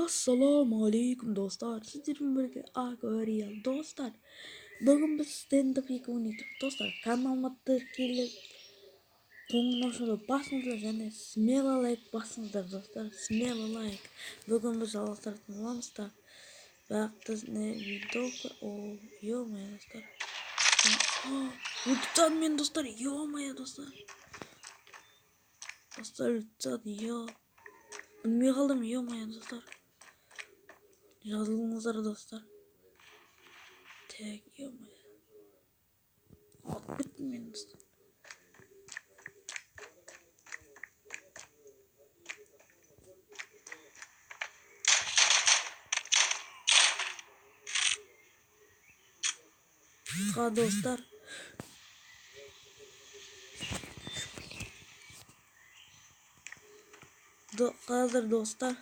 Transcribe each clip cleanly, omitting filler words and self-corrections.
Assalomu alaykum do'stlar. Sizlarga birga Agorial do'stlar. Bugun biz stand-up'ga o'ynaymiz do'stlar. Kanalimga kelib qo'ng'iroqni bosinglar және smelo like bosinglar do'stlar. Smelo like. Bugun biz жалғастырамыз да. Biz ne video yo-moyo do'stlar. Lütfen men do'stlar, yo-moyo do'stlar. Do'stlar, lütfen yo. Bilmey kaldım yo-moyo do'stlar. Yazılыңыздар достар. Так, ё-моё. Алып кеттім мен достар. Достар. Қазір достар.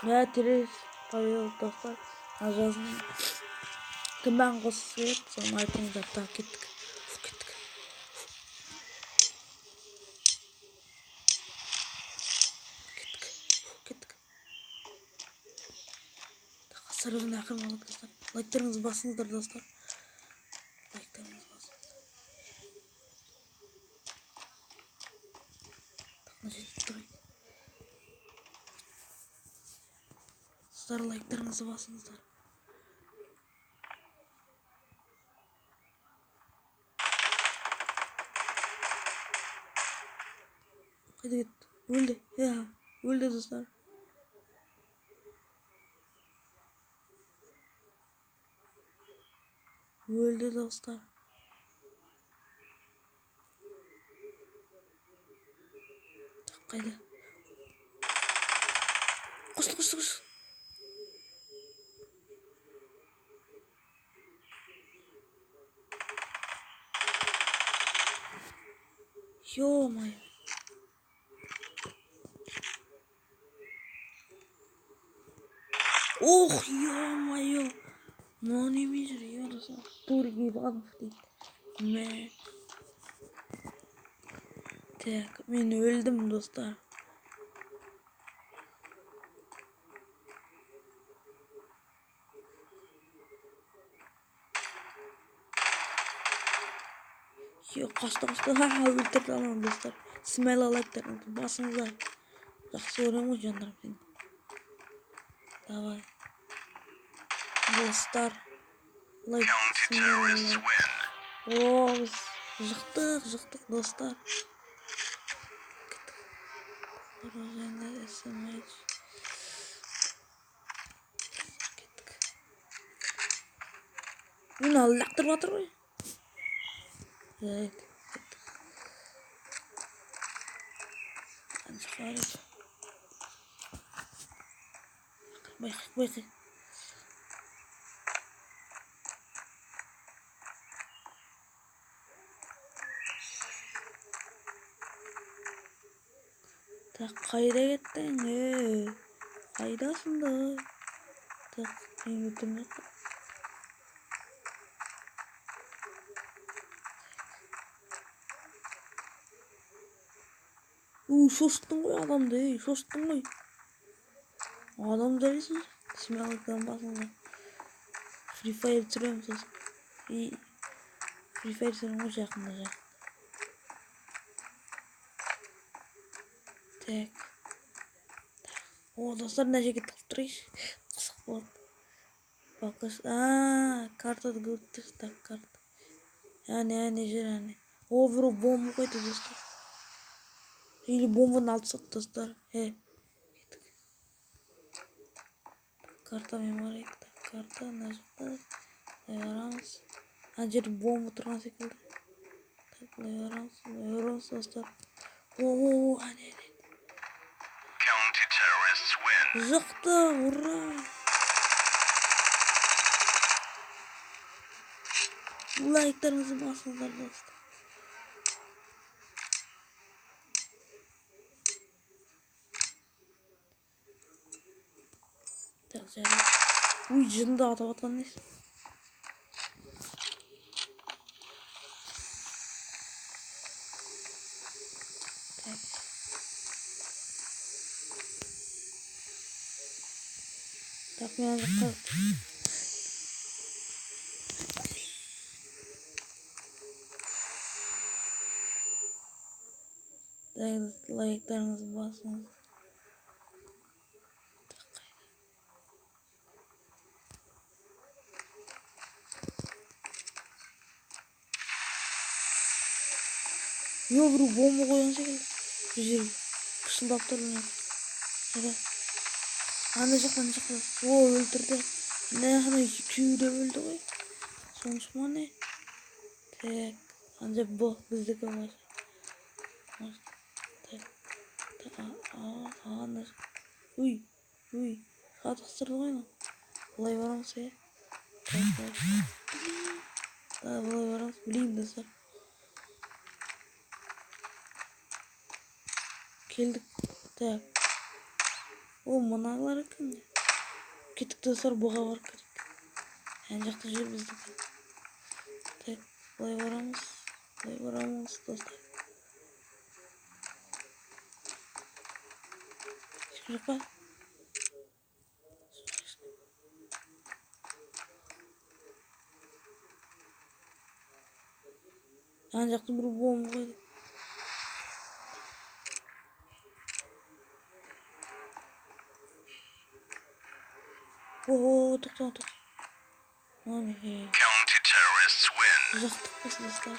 Ya terörist payol dostlar. Azazın. Kembang kosip sama айтыңыздар так кеттік. Сарыбын ақырын алып достар. Лайктарыңызды басыңыздар достар. Лайктарыңызды басыңыздар. Достар, лайктарыңызды басыңыздар. Қайда кетті? Өлді. Я, өлді достар. Öldü dostlar. Kaydı. Koş. Ё-моё. Ох, ё-моё. Ну не мижер, я достал. Турги Иванов дейді. Мен. Так, мен өлдім достар. Қашты. Өлтірді анам достар. Смело лайктарыңызды басыңыздар. Жақсы көремін ғой жандарым сені. Давай. Достар. Лайк. О, біз жықтық достар. Мені лақтырып жатыр ғой. Evet. Байқы. Так, қайда кеттің? Қайдасың да? Так, мен өтірмей қой. Шошыттың ғой адамды, шошыттың ғой. Адамды әлесің? Смеллықтан басыңыздар. Free Fire түсіремін сосын. Free Fire түсірем ғой жақында. Так. О, достар, мына жерге тығып тұрайыншы. Қысық болады. Бақыш. Картады көріп так, карта. Әне жер. О, бір бомба қойды достар. Или бомбаны алып сат достар. Карта меморик. Карта нажимаем. Лайvaramыз. Жер бомба тұрған секілді. Так, лайvaрамыз достар. О, әне. Жықты, ура! Лайктарыңызды басыңыздар достар. Так, жарайды. Ой, жынды атап атқан несі? Так мен жаққа лайктарыңызды басыңыз. Yo, bir bomba koyan секілді. Bir жерге пышылдап тұр міне. Ана жақта. О, өлтірді. Ана күйеуде өлді ғой. Соншама не? Так, ана бұл біздікі бар. Ана. Уй. Қатықтырды ғой ана. Бұлай барамыз, е. Бұлай барамыз. Білейін достар. Келдік. Так. О, мыналар екен. Кеттік достар, бұға барып кетік. Ән жақты жер біздікі. Так, бұлай барамыз достар. Ешкім жоқ па? Ән жақты бір бомба қойды. О, тоқта. County terrorists win. Жақтық басы достар.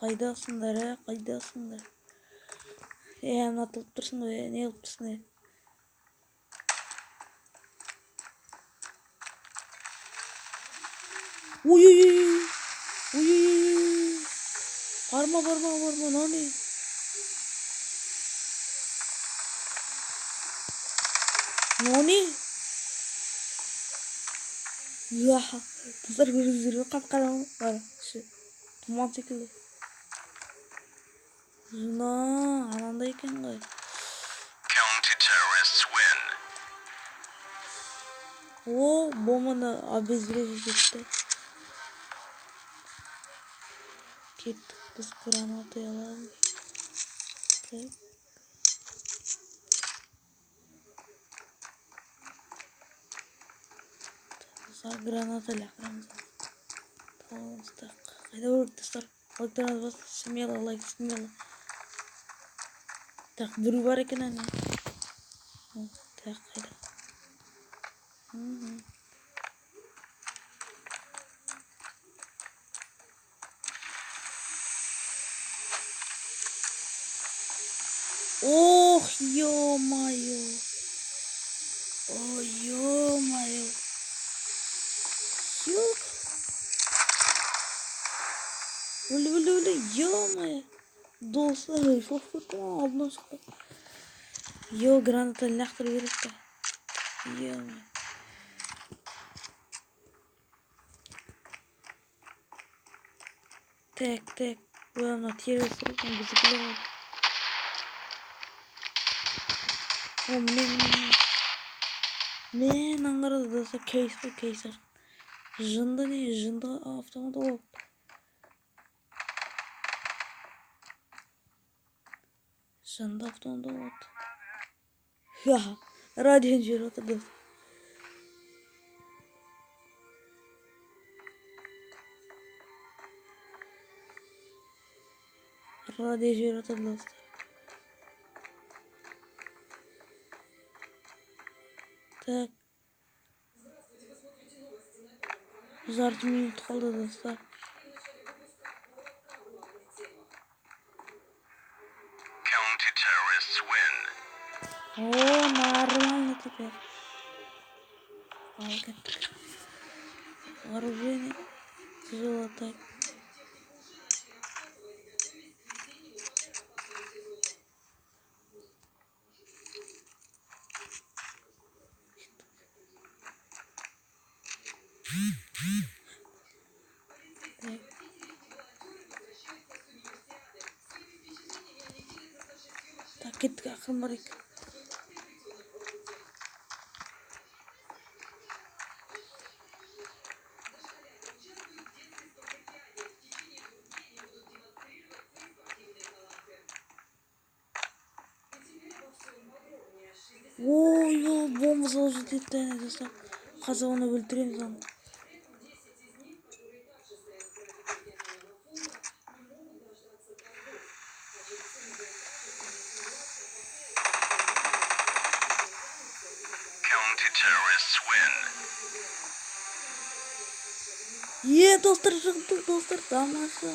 Қайдасыңдар, қайдасыңдар? Мына атылып тұрсың ғой, не қылып тұрсың? Ой. Барма, нани? Нани? Ya, dostlar görüyorsunuz gibi kapkaran var. Duman sekildi. Zuna, anandayken gay. County terrorists win. O bombаны обезвредить etdi. Ketdik biz granata alalım. Граната лякарамыз. Так, қайда өрік достар? Лайктарыңыз басты, смело. Так, біреу бар екен әне. Так, қайда? Ох, ё-моё. Ой, ё-моё. Öyle, ё-моё. Dostlar, çok kötü aldın çıktı. Yo, granata laktır gerek de. Ё-моё. Так, bu yana terörist olsun, bizimkiler var. Ne аңғарады достар, кейсер. Жынды не? Жынды автомат олып. Жынды автомат олып. Радион жер отыр достар. Радио жер отыр достар. Так. Жарты минут қалды достар. County terrorists win. О, нормально теперь. Вооружение. Тяжело так. Так. Кеттік ақырын барайық. Ой, ол бомба салып жетеді достар. Қазір оны өлтіреміз оны. Counter-terrorists win. Достар, жықтық достар, тамаша.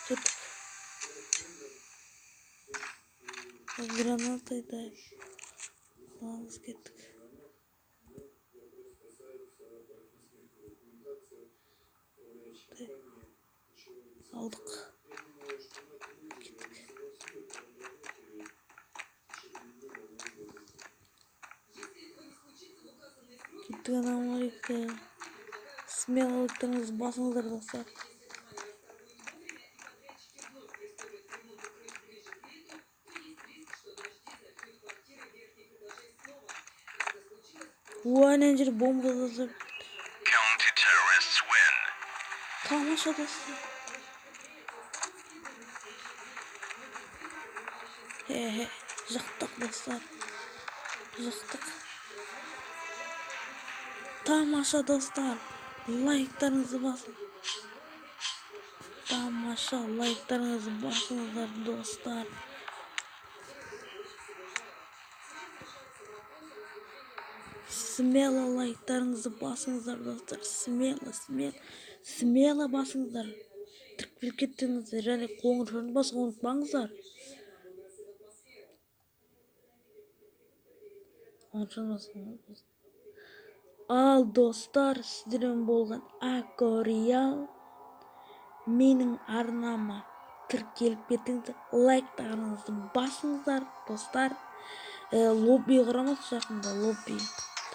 Кеттік. Гранатайды. Аламыз, кеттік. Алдық. Кеттік анамарика. Смелылықтарыңыз басыңыздар достар. Ана жер бомба жазып. Counter-terrorists win. Тамаша достар. Жықтық достар. Жықтық. Тамаша достар. Лайктарыңызды басың. Тамаша лайктарыңызды басыңыздар достар. Смело лайктарыңызды басыңыздар достар. Смело басыңыздар. Тіркеліп кеттіңіздер және қоңырауын басуға ұмытпаңыздар. Ал достар, сіздермен болған Акореал. Менің арнама тіркеліп кеттіңіздер. Лайктарыңызды басыңыздар достар. Лобби құрамыз жақында, лобби.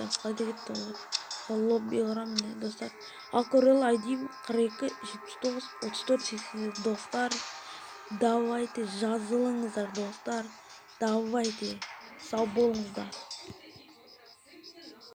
Қайда кетті олар? Лобби құрамыз достар. Акореал ID 42 79 34 80 достар. Давайте жазылыңыздар достар. Давайте. Сау болыңыздар.